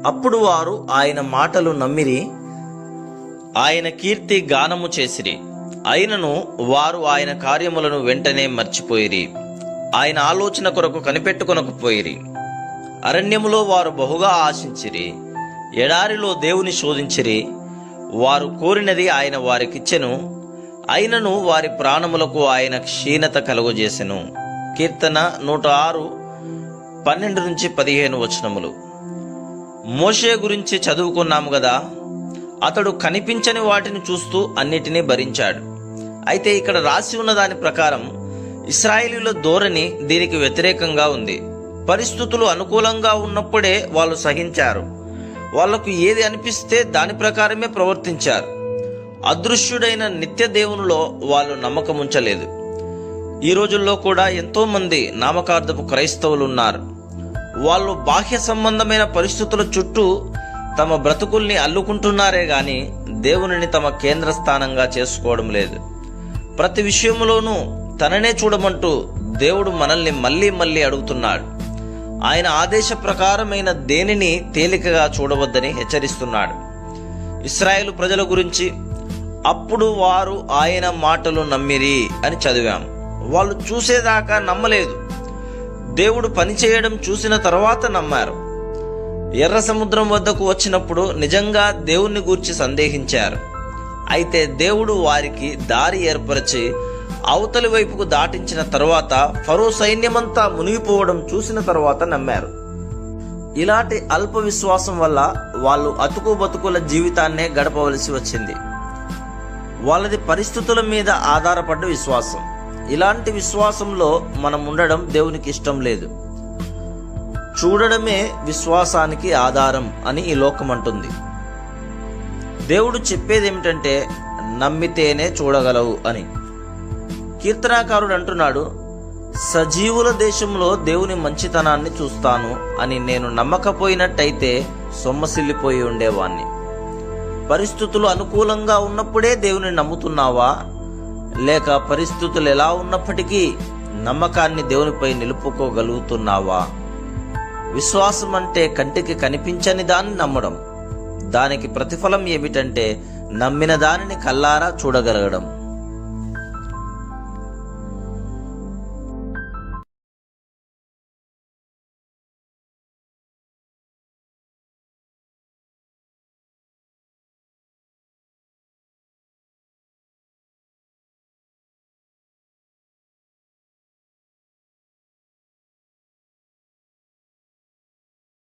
అప్పుడు వారు ఆయన మాటలు నమ్మిరి, ఆయన కీర్తి గానము చేసిరి. అయినను వారు ఆయన కార్యములను వెంటనే మర్చిపోయిరి, ఆయన ఆలోచన కొరకు కనిపెట్టుకొనకపోయిరి. అరణ్యములో వారు బహుగా ఆశించిరి, ఎడారిలో దేవుని శోధించిరి. వారు కోరినది ఆయన వారికిచ్చెను, అయినను వారి ప్రాణములకు ఆయన క్షీణత కలుగజేసెను. కీర్తన 106, 12-15 వచనములు. మోషే గురించి చదువుకున్నాము గదా. అతడు కనిపించని వాటిని చూస్తూ అన్నిటినీ భరించాడు. అయితే ఇక్కడ రాసి ఉన్న దాని ప్రకారం ఇశ్రాయేలీయుల ధోరణి దీనికి వ్యతిరేకంగా ఉంది. పరిస్థితులు అనుకూలంగా ఉన్నప్పుడే వాళ్ళు సహించారు. వాళ్లకు ఏది అనిపిస్తే దాని ప్రకారమే ప్రవర్తించారు. అదృశ్యుడైన నిత్య దేవునిలో వాళ్ళు నమ్మకం ఉంచలేదు. ఈ రోజుల్లో కూడా ఎంతో మంది నామకార్థపు క్రైస్తవులు ఉన్నారు. వాళ్ళు బాహ్య సంబంధమైన పరిస్థితుల చుట్టూ తమ బ్రతుకుల్ని అల్లుకుంటున్నారే గాని దేవునిని తమ కేంద్ర స్థానంగా చేసుకోవడం లేదు. ప్రతి విషయంలోనూ తననే చూడమంటూ దేవుడు మనల్ని మళ్ళీ మళ్ళీ అడుగుతున్నాడు. ఆయన ఆదేశ ప్రకారమైన దేనిని తేలికగా చూడవద్దని హెచ్చరిస్తున్నాడు. ఇశ్రాయేలు ప్రజల గురించి అప్పుడు వారు ఆయన మాటలు నమ్మిరి అని చదివాం. వాళ్ళు చూసేదాకా నమ్మలేదు. దేవుడు పనిచేయడం చూసిన తర్వాత నమ్మారు. ఎర్ర సముద్రం వద్దకు వచ్చినప్పుడు నిజంగా దేవుణ్ణి గూర్చి సందేహించారు. అయితే దేవుడు వారికి దారి ఏర్పరిచి అవతలి వైపుకు దాటించిన తర్వాత ఫరో సైన్యమంతా మునిగిపోవడం చూసిన తర్వాత నమ్మారు. ఇలాంటి అల్ప విశ్వాసం వల్ల వాళ్ళు అతుకు బతుకుల జీవితాన్నే గడపవలసి వచ్చింది. వాళ్ళది పరిస్థితుల మీద ఆధారపడ్డ విశ్వాసం. ఇలాంటి విశ్వాసంలో మనం ఉండడం దేవునికి ఇష్టం లేదు. చూడడమే విశ్వాసానికి ఆధారం అని ఈ లోకం అంటుంది. దేవుడు చెప్పేది ఏమిటంటే నమ్మితేనే చూడగలవు అని. కీర్తనాకారుడు అంటున్నాడు, సజీవుల దేశంలో దేవుని మంచితనాన్ని చూస్తాను అని నేను నమ్మకపోయినట్టయితే సొమ్మసిల్లిపోయి ఉండేవాణ్ణి. పరిస్థితులు అనుకూలంగా ఉన్నప్పుడే దేవుని నమ్ముతున్నావా, లేక పరిస్థితులు ఎలా ఉన్నప్పటికీ నమ్మకాన్ని దేవునిపై నిలుపుకోగలుగుతున్నావా? విశ్వాసం అంటే కంటికి కనిపించని దాన్ని నమ్మడం. దానికి ప్రతిఫలం ఏమిటంటే నమ్మిన దానిని కల్లారా చూడగలగడం.